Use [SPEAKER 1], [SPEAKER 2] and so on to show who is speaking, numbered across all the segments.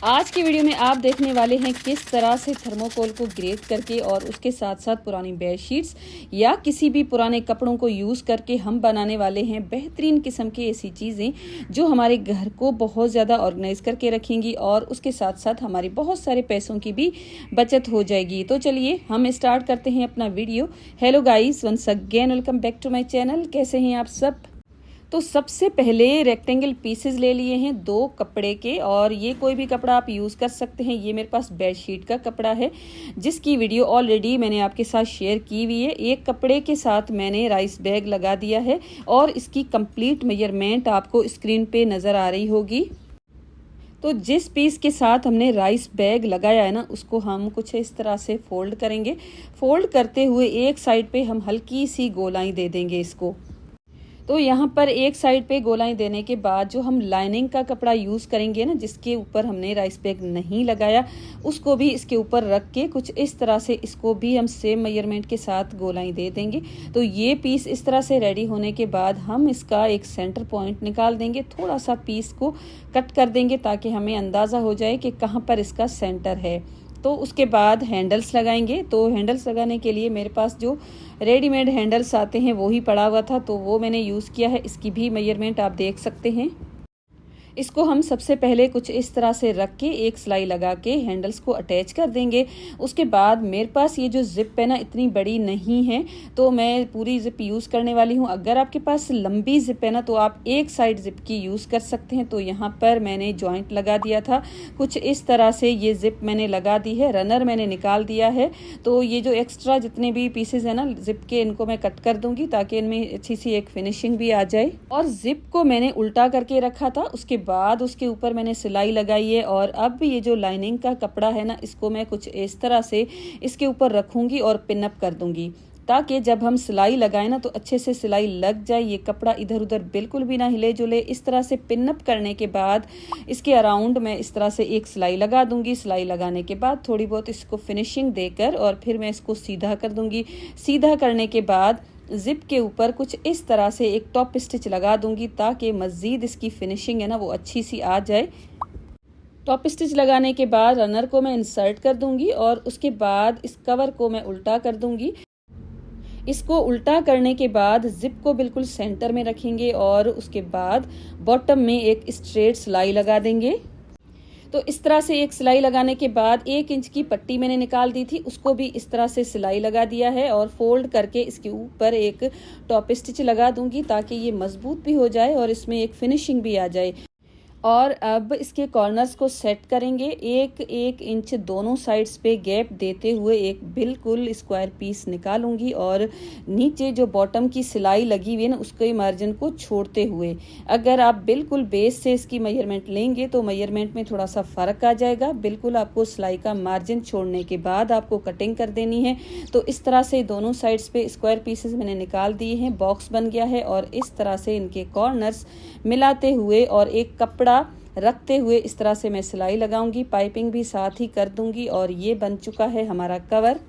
[SPEAKER 1] आज की वीडियो में आप देखने वाले हैं किस तरह से थर्मोकोल को ग्रेट करके और उसके साथ साथ पुरानी बेडशीट्स या किसी भी पुराने कपड़ों को यूज़ करके हम बनाने वाले हैं बेहतरीन किस्म की ऐसी चीज़ें जो हमारे घर को बहुत ज़्यादा ऑर्गेनाइज करके रखेंगी और उसके साथ साथ हमारी बहुत सारे पैसों की भी बचत हो जाएगी। तो चलिए हम स्टार्ट करते हैं अपना video. Hello guys, once again welcome back to my channel. कैसे हैं आप सब? तो सबसे पहले रेक्टेंगल पीसेस ले लिए हैं 2 कपड़े के, और ये कोई भी कपड़ा आप यूज़ कर सकते हैं। ये मेरे पास बेडशीट का कपड़ा है जिसकी वीडियो ऑलरेडी मैंने आपके साथ शेयर की हुई है। एक कपड़े के साथ मैंने राइस बैग लगा दिया है और इसकी कंप्लीट मेजरमेंट आपको स्क्रीन पे नज़र आ रही होगी। तो जिस पीस के साथ हमने राइस बैग लगाया है ना, उसको हम कुछ इस तरह से फोल्ड करेंगे। फोल्ड करते हुए एक साइड पे हम हल्की सी गोलाई दे देंगे इसको। तो यहाँ पर एक साइड पे गोलाई देने के बाद जो हम लाइनिंग का कपड़ा यूज़ करेंगे ना, जिसके ऊपर हमने राइस बैग नहीं लगाया, उसको भी इसके ऊपर रख के कुछ इस तरह से इसको भी हम सेम मेजरमेंट के साथ गोलाई दे देंगे। तो ये पीस इस तरह से रेडी होने के बाद हम इसका एक सेंटर पॉइंट निकाल देंगे। थोड़ा सा पीस को कट कर देंगे ताकि हमें अंदाज़ा हो जाए कि कहाँ पर इसका सेंटर है। तो उसके बाद हैंडल्स लगाएंगे। तो हैंडल्स लगाने के लिए मेरे पास जो रेडीमेड हैंडल्स आते हैं वो ही पड़ा हुआ था, तो वो मैंने यूज़ किया है। इसकी भी मेजरमेंट आप देख सकते हैं। इसको हम सबसे पहले कुछ इस तरह से रख के एक सिलाई लगा के हैंडल्स को अटैच कर देंगे। उसके बाद मेरे पास ये जो जिप है ना, इतनी बड़ी नहीं है, तो मैं पूरी जिप यूज़ करने वाली हूँ। अगर आपके पास लंबी जिप है ना, तो आप एक साइड जिप की यूज़ कर सकते हैं। तो यहाँ पर मैंने जॉइंट लगा दिया था कुछ इस तरह से। ये जिप मैंने लगा दी है, रनर मैंने निकाल दिया है। तो ये जो एक्स्ट्रा जितने भी पीसेज है ना जिप के, इनको मैं कट कर दूंगी ताकि इनमें अच्छी सी एक फिनिशिंग भी आ जाए। और जिप को मैंने उल्टा करके रखा था, उसके बाद उसके ऊपर मैंने सिलाई लगाई है। और अब ये जो लाइनिंग का कपड़ा है ना, इसको मैं कुछ इस तरह से इसके ऊपर रखूंगी और पिनअप कर दूंगी ताकि जब हम सिलाई लगाए ना तो अच्छे से सिलाई लग जाए। ये कपड़ा इधर उधर बिल्कुल भी ना हिले जुले। इस तरह से पिनअप करने के बाद इसके अराउंड मैं इस तरह से एक सिलाई लगा दूंगी। सिलाई लगाने के बाद थोड़ी बहुत इसको फिनिशिंग देकर और फिर मैं इसको सीधा कर दूंगी। सीधा करने के बाद जिप के ऊपर कुछ इस तरह से एक टॉप स्टिच लगा दूंगी ताकि मज़ीद इसकी फिनिशिंग है ना वो अच्छी सी आ जाए। टॉप स्टिच लगाने के बाद रनर को मैं इंसर्ट कर दूंगी और उसके बाद इस कवर को मैं उल्टा कर दूंगी। इसको उल्टा करने के बाद जिप को बिल्कुल सेंटर में रखेंगे और उसके बाद बॉटम में एक स्ट्रेट सिलाई लगा देंगे। तो इस तरह से एक सिलाई लगाने के बाद 1 इंच की पट्टी मैंने निकाल दी थी, उसको भी इस तरह से सिलाई लगा दिया है और फोल्ड करके इसके ऊपर एक टॉप स्टिच लगा दूंगी ताकि ये मजबूत भी हो जाए और इसमें एक फिनिशिंग भी आ जाए। और अब इसके कॉर्नर्स को सेट करेंगे। 1 इंच दोनों साइड्स पे गैप देते हुए एक बिल्कुल स्क्वायर पीस निकालूंगी और नीचे जो बॉटम की सिलाई लगी हुई है ना, उसके मार्जिन को छोड़ते हुए। अगर आप बिल्कुल बेस से इसकी मेजरमेंट लेंगे तो मेजरमेंट में थोड़ा सा फ़र्क आ जाएगा। बिल्कुल आपको सिलाई का मार्जिन छोड़ने के बाद आपको कटिंग कर देनी है। तो इस तरह से दोनों साइड्स पे स्क्वायर पीसेस मैंने निकाल दिए हैं। बॉक्स बन गया है और इस तरह से इनके कॉर्नर्स मिलाते हुए और एक कपड़ा रखते हुए इस तरह से मैं सिलाई लगाऊंगी। पाइपिंग भी साथ ही कर दूंगी और ये बन चुका है हमारा कवर।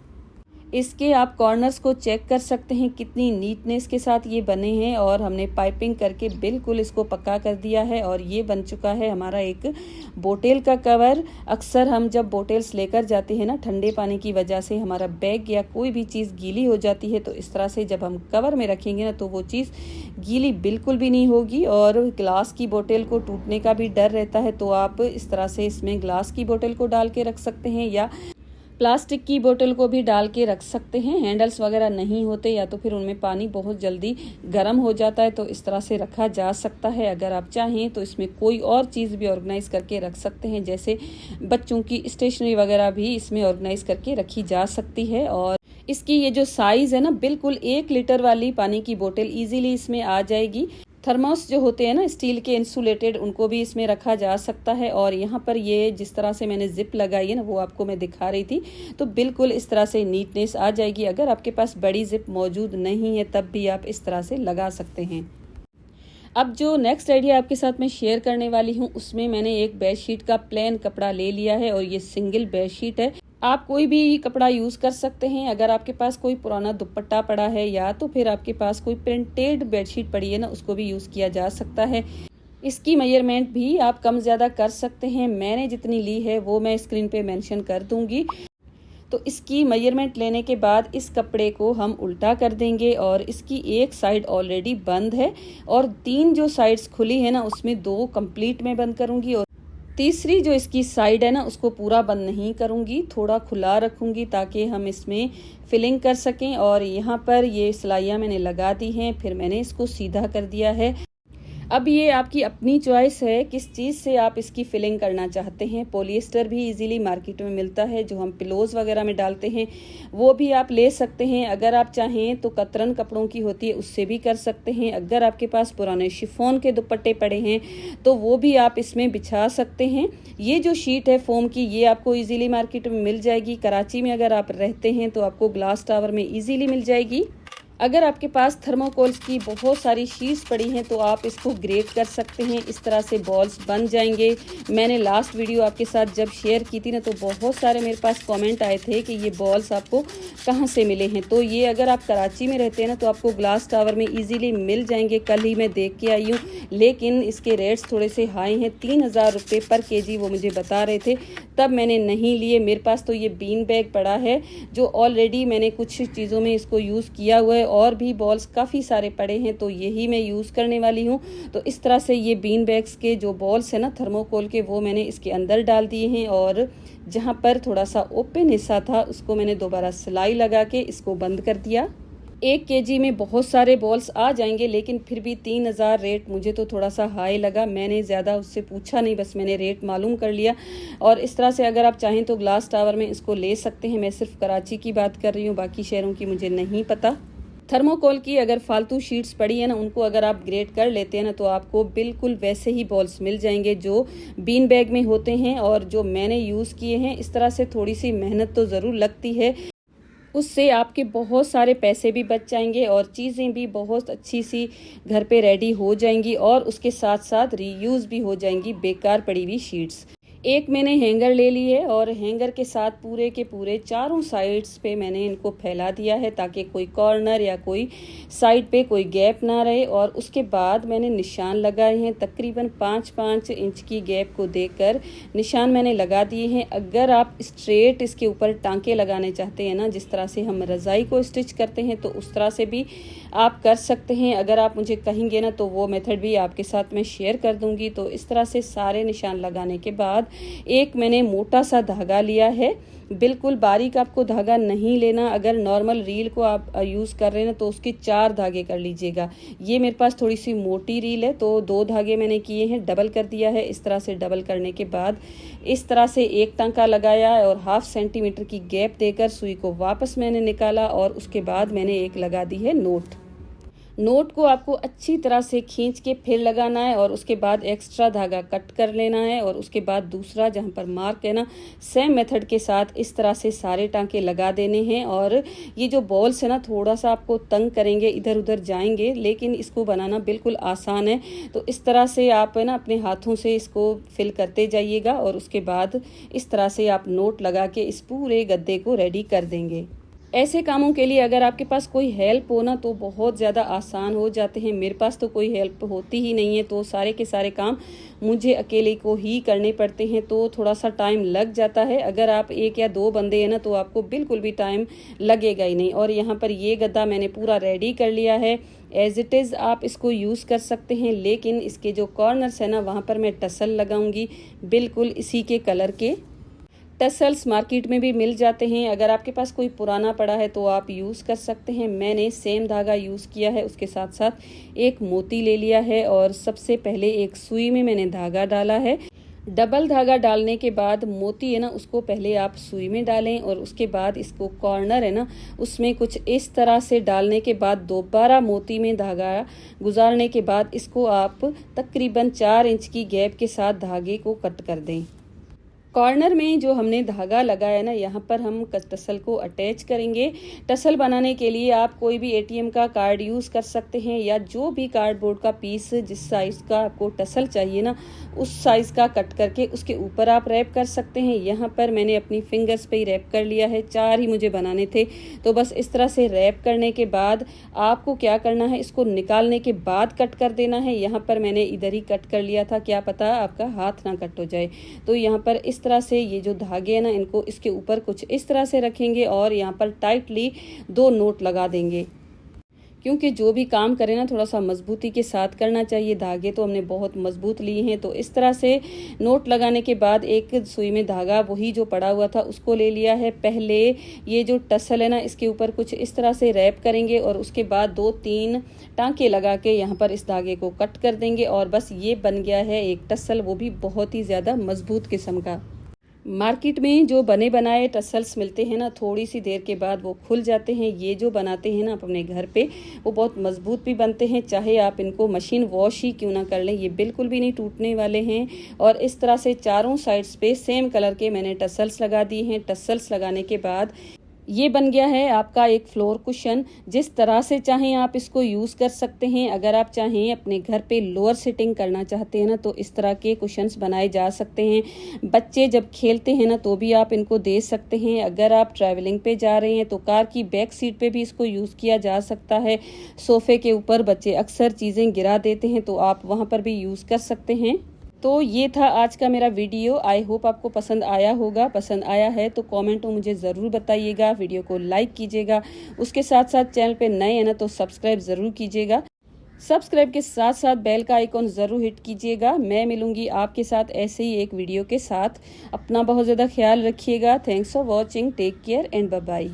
[SPEAKER 1] इसके आप कॉर्नर्स को चेक कर सकते हैं कितनी नीटनेस के साथ ये बने हैं और हमने पाइपिंग करके बिल्कुल इसको पक्का कर दिया है। और ये बन चुका है हमारा एक बोटेल का कवर। अक्सर हम जब बोटेल्स लेकर जाते हैं ना, ठंडे पानी की वजह से हमारा बैग या कोई भी चीज़ गीली हो जाती है, तो इस तरह से जब हम कवर में रखेंगे ना तो वो चीज़ गीली बिल्कुल भी नहीं होगी। और ग्लास की बोतल को टूटने का भी डर रहता है, तो आप इस तरह से इसमें ग्लास की बोतल को डाल के रख सकते हैं या प्लास्टिक की बोतल को भी डाल के रख सकते हैं। हैंडल्स वगैरह नहीं होते या तो फिर उनमें पानी बहुत जल्दी गर्म हो जाता है, तो इस तरह से रखा जा सकता है। अगर आप चाहें तो इसमें कोई और चीज़ भी ऑर्गेनाइज करके रख सकते हैं, जैसे बच्चों की स्टेशनरी वगैरह भी इसमें ऑर्गेनाइज करके रखी जा सकती है। और इसकी ये जो साइज़ है ना, बिल्कुल 1 लीटर वाली पानी की बोतल ईजिली इसमें आ जाएगी। थर्मोस जो होते हैं ना स्टील के इंसुलेटेड, उनको भी इसमें रखा जा सकता है। और यहाँ पर ये जिस तरह से मैंने जिप लगाई है ना, वो आपको मैं दिखा रही थी, तो बिल्कुल इस तरह से नीटनेस आ जाएगी। अगर आपके पास बड़ी जिप मौजूद नहीं है तब भी आप इस तरह से लगा सकते हैं। अब जो नेक्स्ट आइडिया आपके साथ मैं शेयर करने वाली हूँ, उसमें मैंने एक बेडशीट का प्लेन कपड़ा ले लिया है और ये सिंगल बेडशीट है। आप कोई भी कपड़ा यूज़ कर सकते हैं। अगर आपके पास कोई पुराना दुपट्टा पड़ा है या तो फिर आपके पास कोई प्रिंटेड बेडशीट पड़ी है ना, उसको भी यूज़ किया जा सकता है। इसकी मेजरमेंट भी आप कम ज़्यादा कर सकते हैं। मैंने जितनी ली है वो मैं स्क्रीन पे मेंशन कर दूंगी। तो इसकी मेजरमेंट लेने के बाद इस कपड़े को हम उल्टा कर देंगे और इसकी एक साइड ऑलरेडी बंद है और 3 जो साइड्स खुली है ना उसमें 2 कंप्लीट में बंद करूंगी और तीसरी जो इसकी साइड है ना उसको पूरा बंद नहीं करूंगी, थोड़ा खुला रखूंगी ताकि हम इसमें फिलिंग कर सकें। और यहाँ पर ये सिलाइयाँ मैंने लगा दी हैं, फिर मैंने इसको सीधा कर दिया है। अब ये आपकी अपनी चॉइस है किस चीज़ से आप इसकी फिलिंग करना चाहते हैं। पॉलिएस्टर भी इजीली मार्केट में मिलता है, जो हम पिलोज वगैरह में डालते हैं वो भी आप ले सकते हैं। अगर आप चाहें तो कतरन कपड़ों की होती है उससे भी कर सकते हैं। अगर आपके पास पुराने शिफॉन के दुपट्टे पड़े हैं तो वो भी आप इसमें बिछा सकते हैं। ये जो शीट है फोम की ये आपको ईजीली मार्केट में मिल जाएगी। कराची में अगर आप रहते हैं तो आपको ग्लास टावर में ईजीली मिल जाएगी। अगर आपके पास थर्मोकोल्स की बहुत सारी शीट्स पड़ी हैं तो आप इसको ग्रेट कर सकते हैं, इस तरह से बॉल्स बन जाएंगे। मैंने लास्ट वीडियो आपके साथ जब शेयर की थी ना तो बहुत सारे मेरे पास कमेंट आए थे कि ये बॉल्स आपको कहाँ से मिले हैं। तो ये अगर आप कराची में रहते हैं ना तो आपको ग्लास टावर में इजीली मिल जाएंगे। कल ही मैं देख के आई हूँ, लेकिन इसके रेट्स थोड़े से हाई हैं। 3000 रुपये पर केजी वो मुझे बता रहे थे, तब मैंने नहीं लिए। मेरे पास तो ये बीन बैग पड़ा है जो ऑलरेडी मैंने कुछ चीज़ों में इसको यूज़ किया हुआ है और भी बॉल्स काफ़ी सारे पड़े हैं तो यही मैं यूज़ करने वाली हूँ। तो इस तरह से ये बीन बैग्स के जो बॉल्स हैं ना थर्मोकोल के वो मैंने इसके अंदर डाल दिए हैं और जहाँ पर थोड़ा सा ओपन हिस्सा था उसको मैंने दोबारा सिलाई लगा के इसको बंद कर दिया। 1 केजी में बहुत सारे बॉल्स आ जाएंगे, लेकिन फिर भी 3000 रेट मुझे तो थोड़ा सा हाई लगा। मैंने ज़्यादा उससे पूछा नहीं, बस मैंने रेट मालूम कर लिया। और इस तरह से अगर आप चाहें तो ग्लास टावर में इसको ले सकते हैं। मैं सिर्फ कराची की बात कर रही हूँ, बाकी शहरों की मुझे नहीं पता। थर्मोकोल की अगर फालतू शीट्स पड़ी है ना उनको अगर आप ग्रेट कर लेते हैं ना तो आपको बिल्कुल वैसे ही बॉल्स मिल जाएंगे जो बीन बैग में होते हैं और जो मैंने यूज़ किए हैं। इस तरह से थोड़ी सी मेहनत तो ज़रूर लगती है, उससे आपके बहुत सारे पैसे भी बच जाएंगे और चीज़ें भी बहुत अच्छी सी घर पे रेडी हो जाएंगी और उसके साथ साथ रीयूज़ भी हो जाएंगी बेकार पड़ी हुई शीट्स। एक मैंने हैंगर ले ली है और हैंगर के साथ पूरे के पूरे चारों साइड्स पे मैंने इनको फैला दिया है ताकि कोई कॉर्नर या कोई साइड पे कोई गैप ना रहे। और उसके बाद मैंने निशान लगाए हैं, तकरीबन 5-5 इंच की गैप को देकर निशान मैंने लगा दिए हैं। अगर आप स्ट्रेट इसके ऊपर टांके लगाने चाहते हैं ना, जिस तरह से हम रज़ाई को स्टिच करते हैं, तो उस तरह से भी आप कर सकते हैं। अगर आप मुझे कहेंगे ना तो वो मेथड भी आपके साथ मैं शेयर कर दूंगी। तो इस तरह से सारे निशान लगाने के बाद एक मैंने मोटा सा धागा लिया है, बिल्कुल बारीक आपको धागा नहीं लेना। अगर नॉर्मल रील को आप यूज़ कर रहे हैं तो उसके 4 धागे कर लीजिएगा। ये मेरे पास थोड़ी सी मोटी रील है तो 2 धागे मैंने किए हैं, डबल कर दिया है। इस तरह से डबल करने के बाद इस तरह से एक टांका लगाया और 1/2 सेंटीमीटर की गैप देकर सुई को वापस मैंने निकाला और उसके बाद मैंने एक लगा दी है नोट। नोट को आपको अच्छी तरह से खींच के फिर लगाना है और उसके बाद एक्स्ट्रा धागा कट कर लेना है और उसके बाद दूसरा जहाँ पर मार्क है ना, सेम मेथड के साथ इस तरह से सारे टांके लगा देने हैं। और ये जो बॉल्स है ना थोड़ा सा आपको तंग करेंगे, इधर उधर जाएंगे, लेकिन इसको बनाना बिल्कुल आसान है। तो इस तरह से आप है ना अपने हाथों से इसको फिल करते जाइएगा और उसके बाद इस तरह से आप नोट लगा के इस पूरे गद्दे को रेडी कर देंगे। ऐसे कामों के लिए अगर आपके पास कोई हेल्प हो ना तो बहुत ज़्यादा आसान हो जाते हैं। मेरे पास तो कोई हेल्प होती ही नहीं है, तो सारे के सारे काम मुझे अकेले को ही करने पड़ते हैं, तो थोड़ा सा टाइम लग जाता है। अगर आप 1 या 2 बंदे हैं ना तो आपको बिल्कुल भी टाइम लगेगा ही नहीं। और यहाँ पर ये गद्दा मैंने पूरा रेडी कर लिया है। एज इट इज़ आप इसको यूज़ कर सकते हैं, लेकिन इसके जो कॉर्नर्स है ना वहाँ पर मैं टसल लगाऊंगी, बिल्कुल इसी के कलर के। टसल्स मार्केट में भी मिल जाते हैं, अगर आपके पास कोई पुराना पड़ा है तो आप यूज़ कर सकते हैं। मैंने सेम धागा यूज़ किया है, उसके साथ साथ एक मोती ले लिया है और सबसे पहले एक सुई में मैंने धागा डाला है। डबल धागा डालने के बाद मोती है ना उसको पहले आप सुई में डालें और उसके बाद इसको कॉर्नर है ना उसमें कुछ इस तरह से डालने के बाद दोबारा मोती में धागा गुजारने के बाद इसको आप तकरीबन 4 इंच की गैप के साथ धागे को कट कर दें। कॉर्नर में जो हमने धागा लगाया ना, यहाँ पर हम टसल को अटैच करेंगे। टसल बनाने के लिए आप कोई भी एटीएम का कार्ड यूज़ कर सकते हैं या जो भी कार्डबोर्ड का पीस जिस साइज़ का आपको टसल चाहिए ना, उस साइज़ का कट करके उसके ऊपर आप रैप कर सकते हैं। यहाँ पर मैंने अपनी फिंगर्स पे ही रैप कर लिया है, 4 ही मुझे बनाने थे। तो बस इस तरह से रैप करने के बाद आपको क्या करना है, इसको निकालने के बाद कट कर देना है। यहाँ पर मैंने इधर ही कट कर लिया था, क्या पता आपका हाथ ना कट हो जाए। तो यहाँ पर इस तरह से ये जो धागे हैं ना, इनको इसके ऊपर कुछ इस तरह से रखेंगे और यहाँ पर टाइटली 2 नोट लगा देंगे, क्योंकि जो भी काम करें ना थोड़ा सा मजबूती के साथ करना चाहिए। धागे तो हमने बहुत मजबूत लिए हैं। तो इस तरह से नोट लगाने के बाद एक सुई में धागा वही जो पड़ा हुआ था उसको ले लिया है। पहले ये जो टसल है ना, इसके ऊपर कुछ इस तरह से रैप करेंगे और उसके बाद 2-3 टांके लगा के यहाँ पर इस धागे को कट कर देंगे और बस ये बन गया है एक टसल, वो भी बहुत ही ज़्यादा मजबूत किस्म का। मार्केट में जो बने बनाए टसल्स मिलते हैं ना, थोड़ी सी देर के बाद वो खुल जाते हैं। ये जो बनाते हैं ना अपने घर पे, वो बहुत मजबूत भी बनते हैं, चाहे आप इनको मशीन वॉश ही क्यों ना कर लें, ये बिल्कुल भी नहीं टूटने वाले हैं। और इस तरह से चारों साइड्स पे सेम कलर के मैंने टसल्स लगा दिए हैं। टसल्स लगाने के बाद ये बन गया है आपका एक फ्लोर कुशन। जिस तरह से चाहें आप इसको यूज़ कर सकते हैं। अगर आप चाहें अपने घर पे लोअर सिटिंग करना चाहते हैं ना, तो इस तरह के कुशन्स बनाए जा सकते हैं। बच्चे जब खेलते हैं ना, तो भी आप इनको दे सकते हैं। अगर आप ट्रैवलिंग पे जा रहे हैं तो कार की बैक सीट पे भी इसको यूज़ किया जा सकता है। सोफ़े के ऊपर बच्चे अक्सर चीज़ें गिरा देते हैं, तो आप वहाँ पर भी यूज़ कर सकते हैं। तो ये था आज का मेरा वीडियो। आई होप आपको पसंद आया होगा। पसंद आया है तो कमेंट में मुझे ज़रूर बताइएगा। वीडियो को लाइक कीजिएगा। उसके साथ साथ चैनल पे नए हैं ना, तो सब्सक्राइब ज़रूर कीजिएगा। सब्सक्राइब के साथ साथ बेल का आइकॉन ज़रूर हिट कीजिएगा। मैं मिलूंगी आपके साथ ऐसे ही एक वीडियो के साथ। अपना बहुत ज़्यादा ख्याल रखिएगा। Thanks for watching. Take care and bye bye.